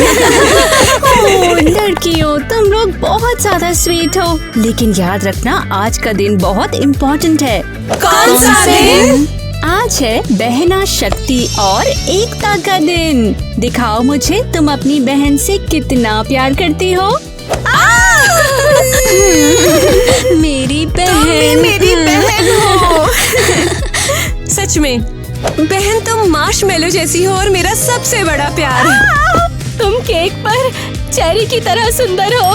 ओह, लड़कियों, तुम लोग बहुत ज्यादा स्वीट हो, लेकिन याद रखना आज का दिन बहुत इम्पोर्टेंट है। कौन सा दिन? आज है बहना शक्ति और एकता का दिन। दिखाओ मुझे तुम अपनी बहन से कितना प्यार करती हो। मेरी बहन, मेरी बहन हो। सच में बहन, तुम मार्शमेलो जैसी हो और मेरा सबसे बड़ा प्यार। तुम केक पर चेरी की तरह सुंदर हो।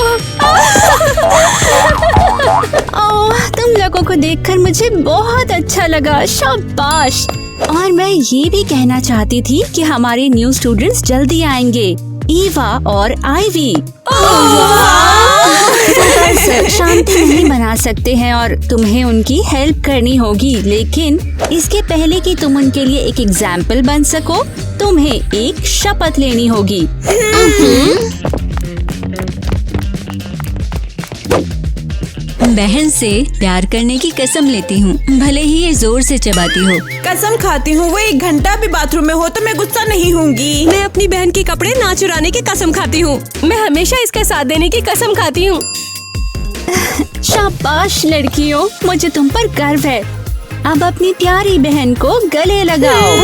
ओह, तुम लोगों को देखकर मुझे बहुत अच्छा लगा, शाबाश। और मैं ये भी कहना चाहती थी कि हमारे न्यू स्टूडेंट्स जल्दी आएंगे, ईवा और आईवी। शांति नहीं बना सकते हैं और तुम्हें उनकी हेल्प करनी होगी, लेकिन इसके पहले कि तुम उनके लिए एक एग्जाम्पल बन सको, तुम्हें एक शपथ लेनी होगी। बहन से प्यार करने की कसम लेती हूँ, भले ही ये जोर से चबाती हो। कसम खाती हूँ वो 1 घंटा भी बाथरूम में हो तो मैं गुस्सा नहीं होंगी। मैं अपनी बहन के कपड़े ना चुराने की कसम खाती हूँ। मैं हमेशा इसका साथ देने की कसम खाती हूँ। शाबाश लड़कियों, मुझे तुम पर गर्व है। अब अपनी प्यारी बहन को गले लगाओ।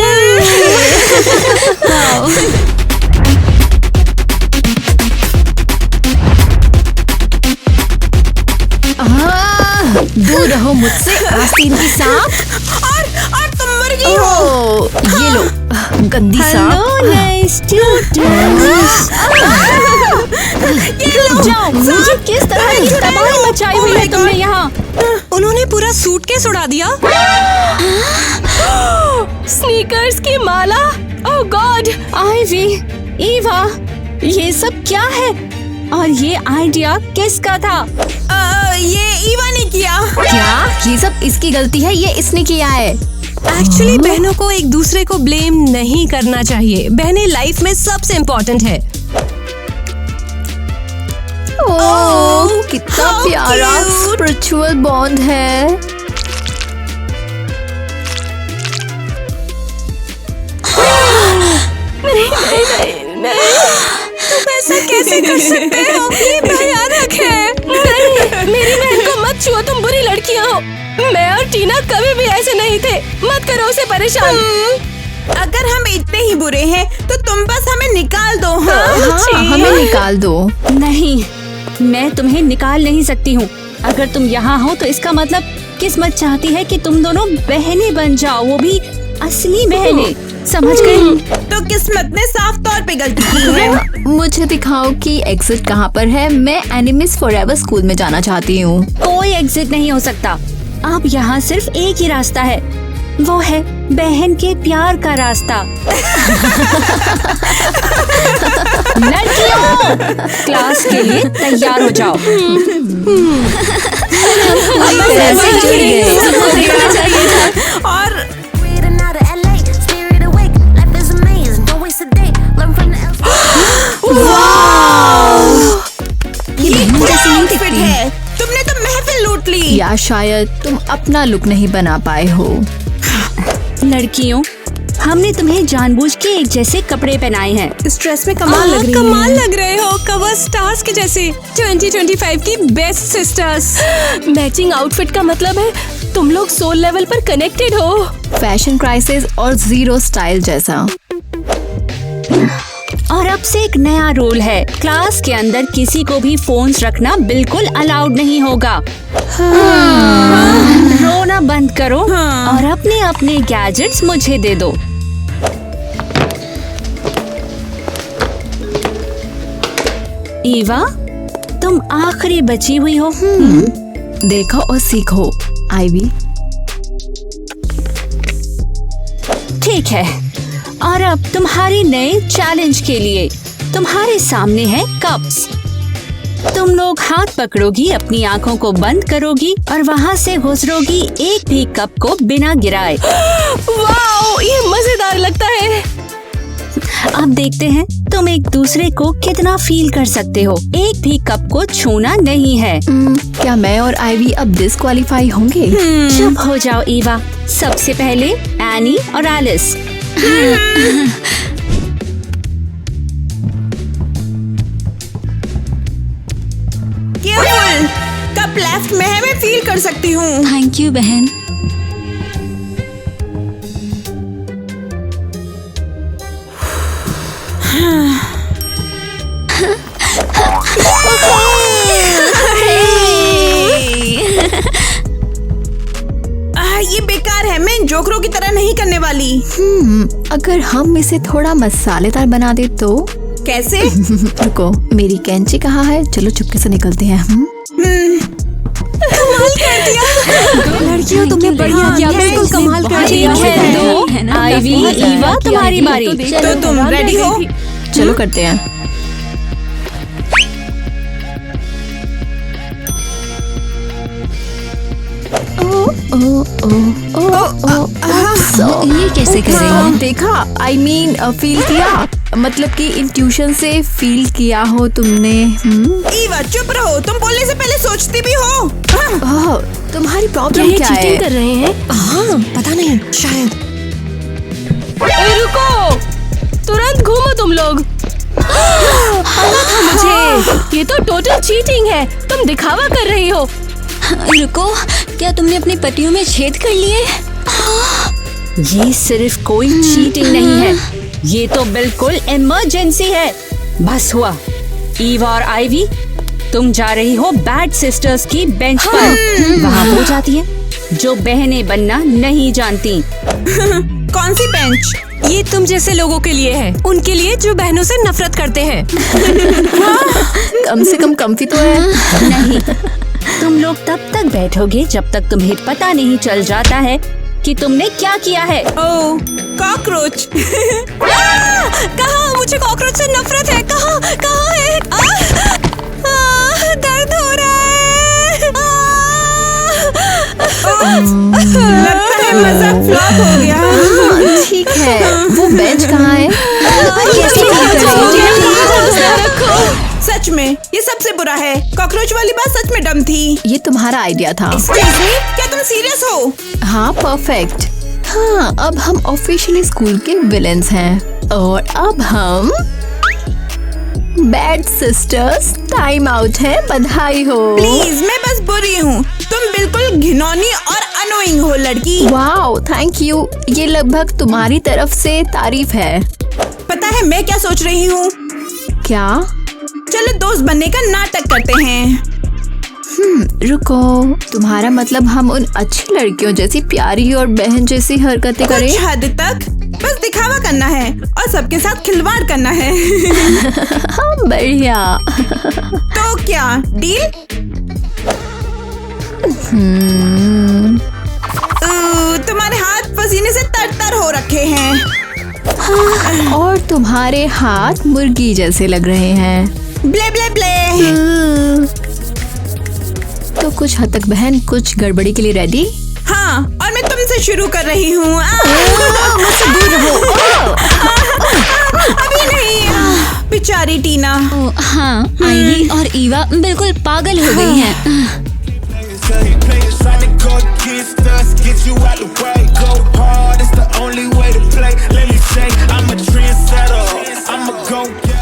दूर रहो मुझसे आस्तीन की सांप। और तुम मुर्गी हो। ये लो गंदी सांप। हेलो नए स्टूडेंट्स। जाओ, मुझे किस तरह की तबाही मचाई हुई है तुमने यहाँ। उन्होंने पूरा सूटकेस उड़ा दिया। स्नीकर्स की माला। ओह गॉड। आईवी, ईवा, ये सब क्या है? और ये आइडिया किसका था? ये ईवा ने किया। क्या? ये सब इसकी गलती है, ये इसने किया है। एक्चुअली बहनों को एक दूसरे को ब्लेम नहीं करना चाहिए। बहनें लाइफ में सबसे इम्पोर्टेंट है। ओह, कितना प्यारा स्पिरिचुअल बॉन्ड है। नहीं, तुम ऐसा कैसे कर सकते हो? ये भयानक है। नहीं, मेरी बहन को मत छुओ, तुम बुरी लड़कियां हो। मैं और टीना कभी भी ऐसे नहीं थे। मत करो उसे परेशान। अगर हम इतने ही बुरे हैं तो तुम बस हमें निकाल दो। हाँ, हमें निकाल दो। नहीं, मैं तुम्हें निकाल नहीं सकती हूँ। अगर तुम यहाँ हो तो इसका मतलब किस्मत चाहती है कि तुम दोनों बहनें बन जाओ, वो भी असली बहनें। समझ गई? तो किस्मत ने साफ तौर पे गलती की है। मुझे दिखाओ कि एग्जिट कहाँ पर है। मैं एनिमीज फॉरएवर स्कूल में जाना चाहती हूँ। कोई एग्जिट नहीं हो सकता। अब यहाँ सिर्फ एक ही रास्ता है, वो है बहन के प्यार का रास्ता। लड़कियों, क्लास के लिए तैयार हो जाओ। ऐसे जुड़ गए। और ये जैसी नहीं दिखती है। तुमने तो महफिल लूट ली। या शायद तुम अपना लुक नहीं बना पाए हो। लड़कियों, हमने तुम्हें जानबूझ के एक जैसे कपड़े पहनाए हैं। इस ड्रेस में कमाल लग रही है। कमाल लग रहे हो, कवर स्टार्स के जैसे। 2025 की बेस्ट सिस्टर्स। मैचिंग आउटफिट का मतलब है तुम लोग सोल लेवल पर कनेक्टेड हो। फैशन क्राइसिस और जीरो स्टाइल जैसा। और अब से एक नया रूल है, क्लास के अंदर किसी को भी फोन्स रखना बिल्कुल अलाउड नहीं होगा। रोना बंद करो और अपने अपने गैजेट्स मुझे दे दो। ईवा, तुम आखिरी बची हुई हो। देखो और सीखो आईवी। ठीक है, और अब तुम्हारे नए चैलेंज के लिए तुम्हारे सामने है कप्स। तुम लोग हाथ पकड़ोगी, अपनी आंखों को बंद करोगी और वहाँ से गुजरोगी एक भी कप को बिना गिराए। वाओ, ये मजेदार लगता है। अब देखते हैं तुम एक दूसरे को कितना फील कर सकते हो। एक भी कप को छूना नहीं है। क्या मैं और आईवी अब डिस्क्वालीफाई होंगे? चुप हो जाओ ईवा। सबसे पहले एनी और एलिस। कप लेफ्ट में है, मैं फील कर सकती हूँ। थैंक यू बहन। ये बेकार है, मैं जोकरों की तरह नहीं करने वाली। अगर हम इसे थोड़ा मसालेदार बना दे तो? कैसे? रुको, मेरी कैंची कहाँ है? चलो चुपके से निकलते हैं। लड़कियों तुमने बढ़िया किया, बिल्कुल कमाल कर दिया। तो आईवी, ईवा, तुम्हारी बारी। तो तुम रेडी हो? चलो करते हैं। ये कैसे कर रही है? देखा, I mean, फील किया, मतलब कि इंट्यूशन से फील किया हो तुमने। ईवा चुप रहो, तुम बोलने से पहले सोचती भी हो। ओह, तुम्हारी प्रॉब्लम क्या है? चीटिंग कर रहे हैं? हाँ, पता नहीं, शायद। रुको, तुरंत घूमो तुम लोग। मुझे ये तो टोटल चीटिंग है, तुम दिखावा कर रही हो। रुको, क्या तुमने अपनी पट्टियों में छेद कर लिए? ये सिर्फ कोई चीटिंग नहीं है, ये तो बिल्कुल इमरजेंसी है। बस हुआ। ईवा और आईवी, तुम जा रही हो बैड सिस्टर्स की बेंच पर। वहाँ वो जाती है जो बहनें बनना नहीं जानती। कौन सी बेंच? ये तुम जैसे लोगों के लिए है, उनके लिए जो बहनों से नफरत करते हैं। कम से कम कम्फी तो है। नहीं, तुम लोग तब तक बैठोगे जब तक तुम्हें पता नहीं चल जाता है कि तुमने क्या किया है। ओह, कॉकरोच। कहाँ? मुझे कॉकरोच से नफरत है। कहाँ कहाँ है? दर्द हो रहा है। लगता है मजाक फ्लॉप हो गया। ठीक है, वो बेंच कहाँ है? सच में ये सबसे बुरा है। कॉकरोच वाली बात सच में डम थी। ये तुम्हारा आइडिया था। क्या तुम सीरियस हो? हाँ, परफेक्ट। हाँ, अब हम ऑफिशियली स्कूल के विलेंस हैं और अब हम बैड सिस्टर्स टाइम आउट है। बधाई हो। प्लीज, मैं बस बुरी हूँ, तुम बिल्कुल घिनौनी और अनोइंग हो लड़की। Wow, thank you. ये लगभग तुम्हारी तरफ से तारीफ है। पता है मैं क्या सोच रही हूँ? क्या? चलो दोस्त बनने का नाटक करते हैं। रुको, तुम्हारा मतलब हम उन अच्छी लड़कियों जैसी प्यारी और बहन जैसी हरकतें करें? कुछ हद तक। बस दिखावा करना है और सबके साथ खिलवाड़ करना है। हाँ, बढ़िया। तो क्या डील? तुम्हारे हाथ पसीने से तर-तर हो रखे हैं। और तुम्हारे हाथ मुर्गी जैसे लग रहे हैं। ब्ले ब्ले ब्ले। तो कुछ हद तक बहन, कुछ गड़बड़ी के लिए रेडी? हाँ, और मैं तुमसे शुरू कर रही हूँ। अभी नहीं। बेचारी टीना। हाँ, आईवी और ईवा बिल्कुल पागल हो गई हैं।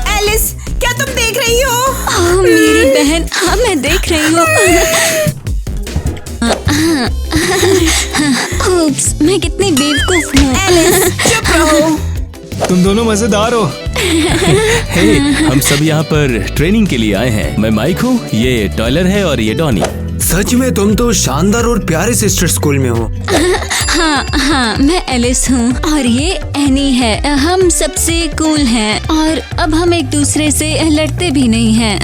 एलिस, क्या तुम देख रही हो? मेरी बहन, हाँ मैं देख रही हूँ। उप्स, मैं कितनी बेवकूफ हूँ। एलिस, चुप रहो। तुम दोनों मजेदार हो। हे, हम सब यहाँ पर ट्रेनिंग के लिए आए हैं। मैं माइक हूँ, ये टॉयलर है और ये डॉनी। सच में तुम तो शानदार और प्यारे सिस्टर स्कूल में हो। हाँ, मैं एलिस हूँ और ये एनी है। हम सबसे कूल हैं और अब हम एक दूसरे से लड़ते भी नहीं हैं।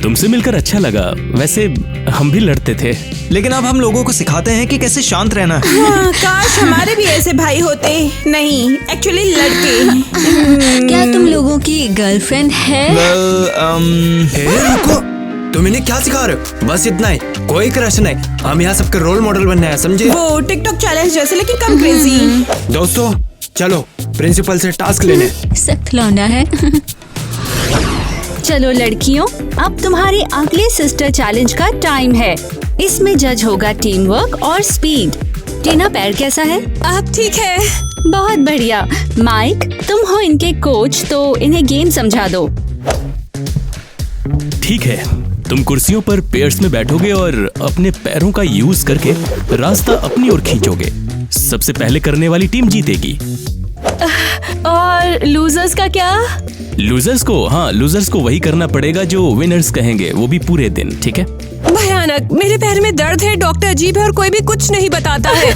तुमसे मिलकर अच्छा लगा। वैसे हम भी लड़ते थे, लेकिन अब हम लोगों को सिखाते हैं कि कैसे शांत रहना है। हाँ, काश हमारे भी ऐसे भाई होते। नहीं, एक्चुअली लड़के। क्या तुम लोगों की गर्लफ्रेंड है? रुको, तुम इन्हें क्या सिखा रहे हो? बस इतना ही, कोई क्रश नहीं। हम यहाँ सबके रोल मॉडल बनना है, समझे? वो टिकटॉक चैलेंज जैसे, लेकिन कम क्रेजी। दोस्तों, चलो प्रिंसिपल से टास्क लेने। सख्त लौंडा है। चलो लड़कियों, अब तुम्हारी अगले सिस्टर चैलेंज का टाइम है। इसमें जज होगा टीम वर्क और स्पीड। टीना, पैर कैसा है? अब ठीक है। बहुत बढ़िया। माइक, तुम हो इनके कोच, तो इन्हें गेम समझा दो। ठीक है। तुम कुर्सियों पर पेयर्स में बैठोगे और अपने पैरों का यूज करके रास्ता अपनी ओर खींचोगे। सबसे पहले करने वाली टीम जीतेगी। और लूजर्स का क्या? लूजर्स को वही करना पड़ेगा जो विनर्स कहेंगे, वो भी पूरे दिन। ठीक है? भयानक, मेरे पैर में दर्द है, डॉक्टर अजीब है और कोई भी कुछ नहीं बताता है।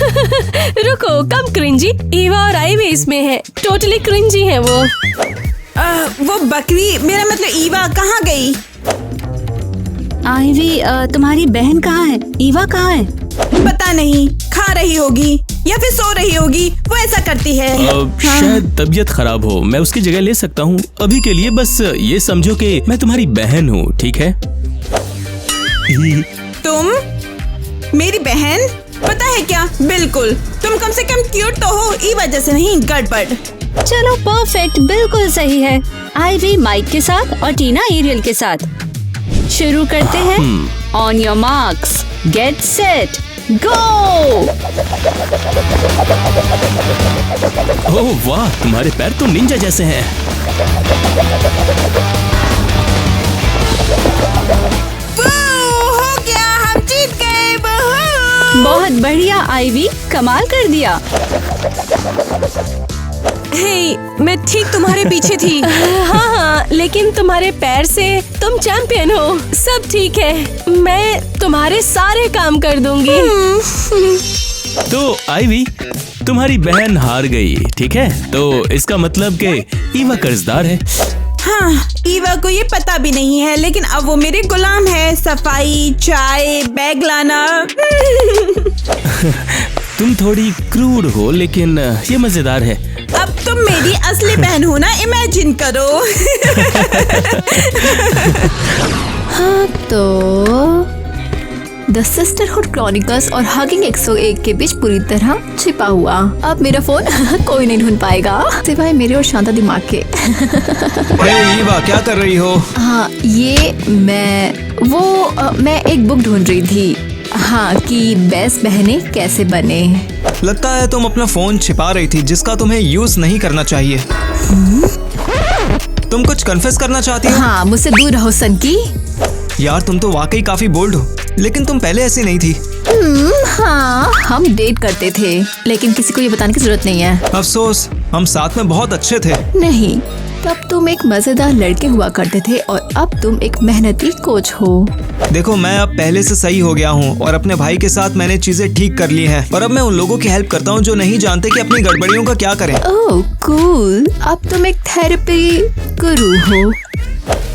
रुको, कम क्रिंजी। ईवा और आईवी इसमें है, टोटली क्रिंजी है वो। वो बकरी, मेरा मतलब ईवा कहाँ गई? आईवी, तुम्हारी बहन कहाँ है? ईवा कहाँ है? पता नहीं, खा रही होगी या फिर सो रही होगी, वो ऐसा करती है। शायद तबीयत खराब हो, मैं उसकी जगह ले सकता हूँ अभी के लिए। बस ये समझो कि मैं तुम्हारी बहन हूँ, ठीक है? तुम मेरी बहन? पता है क्या, बिल्कुल। तुम कम से कम क्यूट तो हो, ई वजह से नहीं गड़बड़। चलो परफेक्ट, बिल्कुल सही है। आईवी माइक के साथ और टीना एरियल के साथ। शुरू करते हैं। On your marks, get set, go. ओह वाह, तुम्हारे पैर तो निंजा जैसे हैं। हो गया, हम जीत गए। बहुत बढ़िया आईवी, कमाल कर दिया। हे, मैं ठीक तुम्हारे पीछे थी। हाँ, लेकिन तुम्हारे पैर से तुम चैंपियन हो। सब ठीक है, मैं तुम्हारे सारे काम कर दूंगी। तो आईवी, तुम्हारी बहन हार गई, ठीक है? तो इसका मतलब कि ईवा कर्जदार है। हाँ, ईवा को ये पता भी नहीं है, लेकिन अब वो मेरे गुलाम है। सफाई, चाय, बैग लाना। तुम थोड़ी क्रूर हो, लेकिन ये मजेदार है। अब तुम मेरी असली बहन हो ना, इमेजिन करो। हाँ, तो द सिस्टरहुड क्रॉनिकल्स और हगिंग 101 के बीच पूरी तरह छिपा हुआ। अब मेरा फोन कोई नहीं ढूंढ पाएगा सिवाय मेरे और शांता दिमाग के। ईवा, क्या कर रही हो? हाँ, ये मैं एक बुक ढूंढ रही थी। हाँ, कि बेस्ट बहनें कैसे बने। लगता है तुम अपना फोन छिपा रही थी, जिसका तुम्हें यूज नहीं करना चाहिए। तुम कुछ कन्फेस करना चाहती हो? हाँ, मुझसे दूर रहो सनकी। यार, तुम तो वाकई काफी बोल्ड हो, लेकिन तुम पहले ऐसी नहीं थी। हाँ, हम डेट करते थे, लेकिन किसी को ये बताने की जरूरत नहीं है। अफसोस, हम साथ में बहुत अच्छे थे। नहीं, तब तुम एक मजेदार लड़के हुआ करते थे और अब तुम एक मेहनती कोच हो। देखो, मैं अब पहले से सही हो गया हूँ और अपने भाई के साथ मैंने चीजें ठीक कर ली हैं। और अब मैं उन लोगों की हेल्प करता हूँ जो नहीं जानते कि अपनी गड़बड़ियों का क्या करें। ओह कूल, अब तुम एक थेरेपी गुरु हो।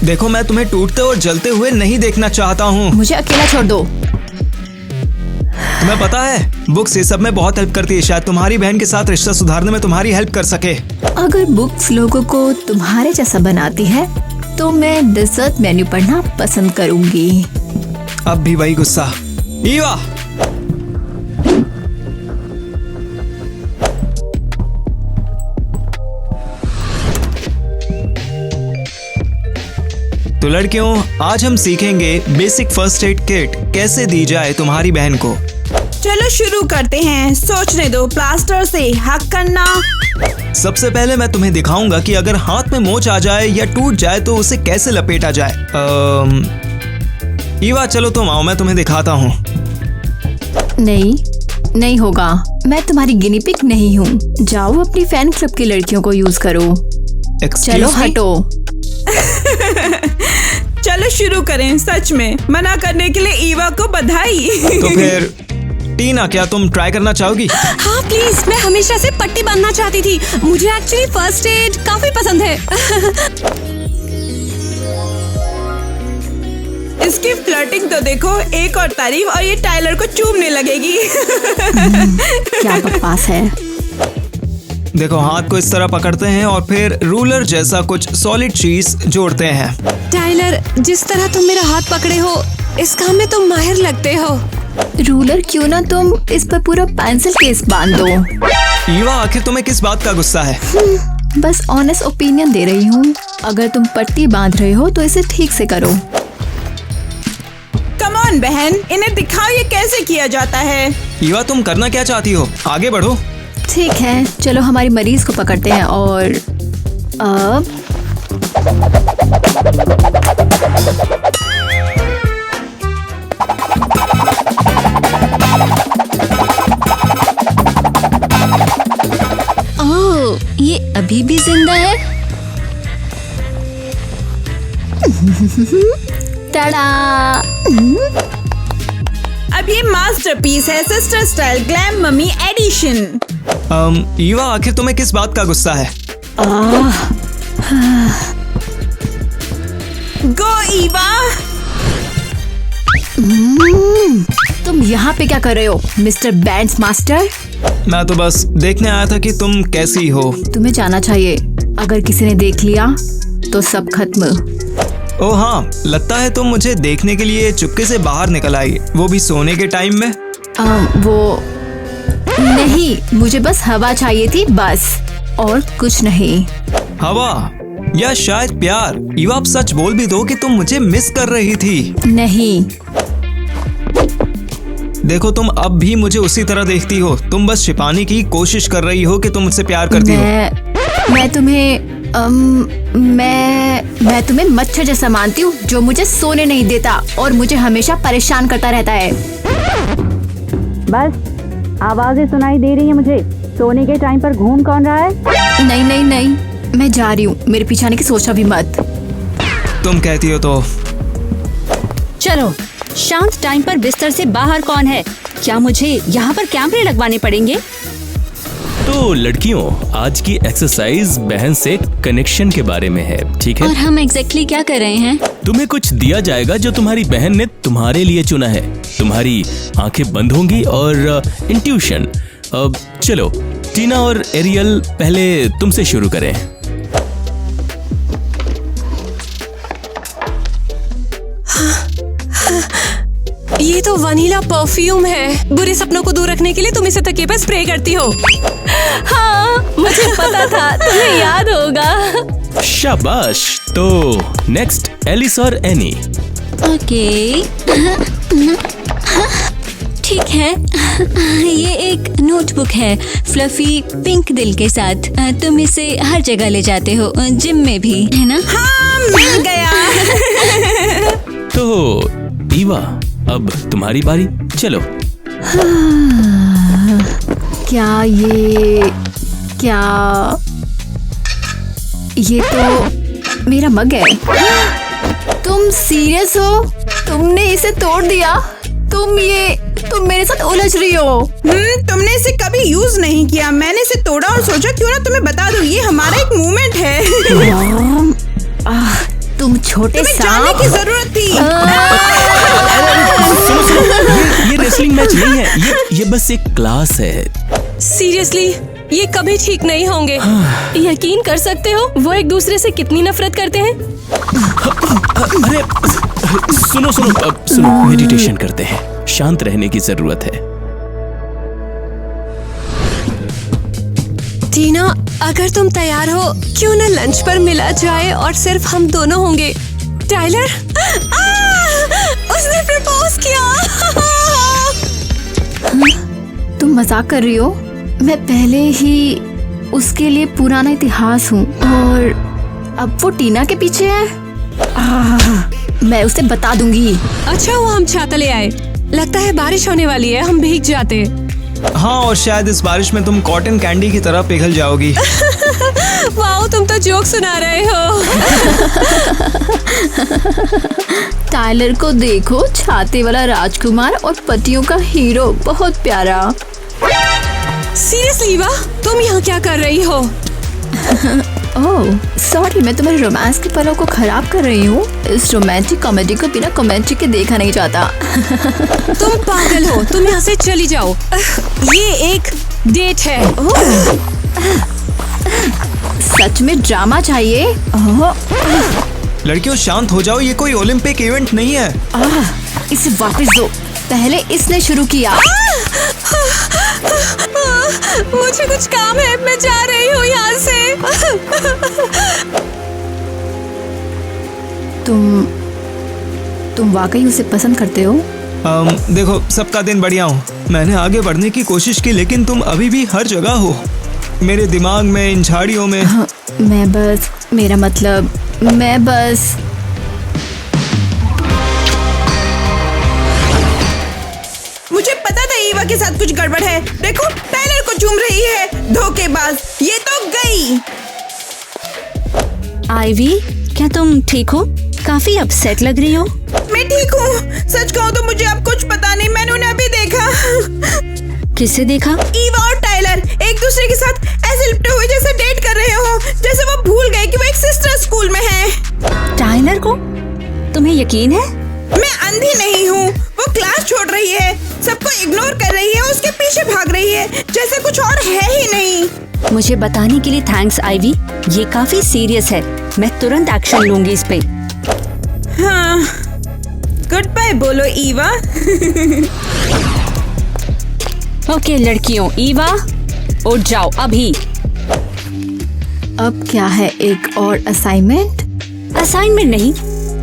देखो, मैं तुम्हें टूटते और जलते हुए नहीं देखना चाहता हूँ। मुझे अकेला छोड़ दो। तुम्हें पता है, बुक्स ये सब में बहुत हेल्प करती है। शायद तुम्हारी बहन के साथ रिश्ता सुधारने में तुम्हारी हेल्प कर सके। अगर बुक्स लोगों को तुम्हारे जैसा बनाती है तो मैं डिजर्ट मेन्यू पढ़ना पसंद करूंगी। अब भी वही गुस्सा। ईवा, तो लड़कियों, आज हम सीखेंगे बेसिक फर्स्ट एड किट कैसे दी जाए तुम्हारी बहन को। चलो शुरू करते हैं। सोचने दो, प्लास्टर से हक करना। सबसे पहले मैं तुम्हें दिखाऊंगा कि अगर हाथ में मोच आ जाए या टूट जाए तो उसे कैसे लपेटा जाए। ईवा, चलो तुम आओ, मैं तुम्हें दिखाता हूँ। नहीं होगा, मैं तुम्हारी गिनी पिग नहीं हूँ। जाओ अपनी फैन क्लब की लड़कियों को यूज करो। चलो हटो। चलो शुरू करें। सच में मना करने के लिए ईवा को बधाई। तो फिर टीना, क्या तुम ट्राई करना चाहोगी? हाँ प्लीज, मैं हमेशा से पट्टी बांधना चाहती थी। मुझे एक्चुअली फर्स्ट एड काफी पसंद है। इसकी फ्लर्टिंग तो देखो, एक और तारीफ और ये टाइलर को चूमने लगेगी। क्या बकवास है। देखो, हाथ को इस तरह पकड़ते हैं और फिर रूलर जैसा कुछ सॉलिड चीज जोड़ते हैं। टाइलर, जिस तरह तुम मेरा हाथ पकड़े हो, इस काम में तुम माहिर लगते हो। रूलर, क्यों ना तुम इस पर पूरा पेंसिल केस बांध दो। ईवा, आखिर तुम्हें किस बात का गुस्सा है? बस ऑनेस्ट ओपिनियन दे रही हूँ। अगर तुम पट्टी बांध रहे हो तो इसे ठीक से करो। कम ऑन बहन, इन्हें दिखाओ ये कैसे किया जाता है। ईवा, तुम करना क्या चाहती हो? आगे बढ़ो। ठीक है, चलो हमारी मरीज को पकड़ते हैं और अब टाडा। अब ये मास्टरपीस है, sister style glam mummy edition. Eva, आखिर तुम्हें किस बात का गुस्सा है? गो ईवा। तुम यहाँ पे क्या कर रहे हो मिस्टर बैंड्स मास्टर? मैं तो बस देखने आया था कि तुम कैसी हो। तुम्हें जाना चाहिए, अगर किसी ने देख लिया तो सब खत्म। ओह हाँ, लगता है तुम मुझे देखने के लिए चुपके से बाहर निकल आई, वो भी सोने के टाइम में। वो नहीं, मुझे बस हवा चाहिए थी बस, और कुछ नहीं। हवा या शायद प्यार। ईवा, आप सच बोल भी दो कि तुम मुझे मिस कर रही थी। नहीं। देखो, तुम अब भी मुझे उसी तरह देखती हो। तुम बस छिपाने की कोशिश कर रही हो कि तुम मुझसे प्यार करती हो। मैं तुम्हें मच्छर जैसा मानती हूँ जो मुझे सोने नहीं देता और मुझे हमेशा परेशान करता रहता है। बस आवाजें सुनाई दे रही है मुझे। सोने के टाइम पर घूम कौन रहा है? नहीं नहीं नहीं, मैं जा रही हूँ, मेरे पीछे आने की सोचा भी मत। तुम कहती हो तो। चलो, शांत टाइम पर बिस्तर से बाहर कौन है? क्या मुझे यहाँ पर कैमरे लगवाने पड़ेंगे? तो लड़कियों, आज की एक्सरसाइज बहन से कनेक्शन के बारे में है, ठीक है? और हम एग्जैक्टली क्या कर रहे हैं? तुम्हें कुछ दिया जाएगा जो तुम्हारी बहन ने तुम्हारे लिए चुना है। तुम्हारी आंखें बंद होंगी और इंट्यूशन। अब चलो, टीना और एरियल, पहले तुमसे शुरू करें। ये तो वनीला परफ्यूम है। बुरे सपनों को दूर रखने के लिए तुम इसे तकिए पर स्प्रे करती हो। हाँ, मुझे पता था, तुम्हें याद होगा। शाबाश। तो नेक्स्ट एलिस और एनी। ओके, ठीक है। ये एक नोटबुक है, फ्लफी पिंक दिल के साथ। तुम इसे हर जगह ले जाते हो, जिम में भी, है ना? हाँ, मिल गया। तो ईवा, अब तुम्हारी बारी। चलो। ये तो मेरा मग है। तुम सीरियस हो? तुमने इसे तोड़ दिया? तुम मेरे साथ उलझ रही हो। तुमने इसे कभी यूज नहीं किया। मैंने इसे तोड़ा और सोचा क्यों ना तुम्हें बता दूं, ये हमारा एक मूवमेंट है। तुम छोटे तुम्हें जानने की जरूरत थी। सुनो, ये रेसलिंग मैच नहीं है, ये बस एक क्लास है। सीरियसली, ये कभी ठीक नहीं होंगे। यकीन कर सकते हो वो एक दूसरे से कितनी नफरत करते हैं। अरे सुनो, मेडिटेशन करते हैं। शांत रहने की जरूरत है। टीना, अगर तुम तैयार हो, क्यों ना लंच पर मिला जाए और सिर्फ हम दोनों होंगे। टाइलर, उसने प्रपोज किया। तुम मजाक कर रही हो? मैं पहले ही उसके लिए पुराना इतिहास हूँ और अब वो टीना के पीछे है। मैं उसे बता दूंगी। अच्छा हुआ हम छाता ले आए। लगता है बारिश होने वाली है, हम भीग जाते। हाँ, और शायद इस बारिश में तुम कॉटन कैंडी की तरह पिघल जाओगी। वाओ, तुम तो जोक सुना रहे हो। टाइलर को देखो, छाते वाला राजकुमार और पतियों का हीरो, बहुत प्यारा। सीरियसली वा, तुम यहाँ क्या कर रही हो? ओह सॉरी, मैं तुम्हारे रोमांस के पलों को खराब कर रही हूँ। इस रोमांटिक कॉमेडी को बिना कमेंट्री के देखा नहीं जाता। तुम पागल हो, तुम यहाँ से चली जाओ। ये एक डेट है। सच में ड्रामा चाहिए? लड़कियों, शांत हो जाओ, ये कोई ओलंपिक इवेंट नहीं है। इसे वापस दो, पहले इसने शुरू किया। मुझे कुछ काम है, मैं जा रही हूँ यहाँ से। तुम वाकई उसे पसंद करते हो? देखो, सबका दिन बढ़िया हो। मैंने आगे बढ़ने की कोशिश की, लेकिन तुम अभी भी हर जगह हो, मेरे दिमाग में, इन झाड़ियों में। मैं बस मुझे पता था ईवा के साथ कुछ गड़बड़ है। देखो, टाइलर को चूम रही है, धोखेबाज। ये तो गई। आइवी, क्या तुम ठीक हो? काफी अपसेट लग रही हो। मैं ठीक हूँ। सच कहूँ तो मुझे अब कुछ पता नहीं, मैंने उन्हें अभी देखा। किसे देखा? ईवा और टाइलर एक दूसरे के साथ ऐसे लिपटे हुए जैसे डेट कर रहे हो, जैसे वो भूल गए कि वो एक सिस्टर स्कूल में है। टाइलर को? तुम्हें यकीन है? मैं अंधी नहीं हूँ। वो क्लास छोड़ रही है, सबको इग्नोर कर रही है, उसके पीछे भाग रही है जैसे कुछ और है ही नहीं। मुझे बताने के लिए थैंक्स आइवी। ये काफी सीरियस है, मैं तुरंत एक्शन लूंगी इस पे। हाँ, गुड बाय बोलो ईवा। ओके लड़कियों, ईवा उठ जाओ अभी। अब क्या है, एक और असाइनमेंट? असाइनमेंट नहीं,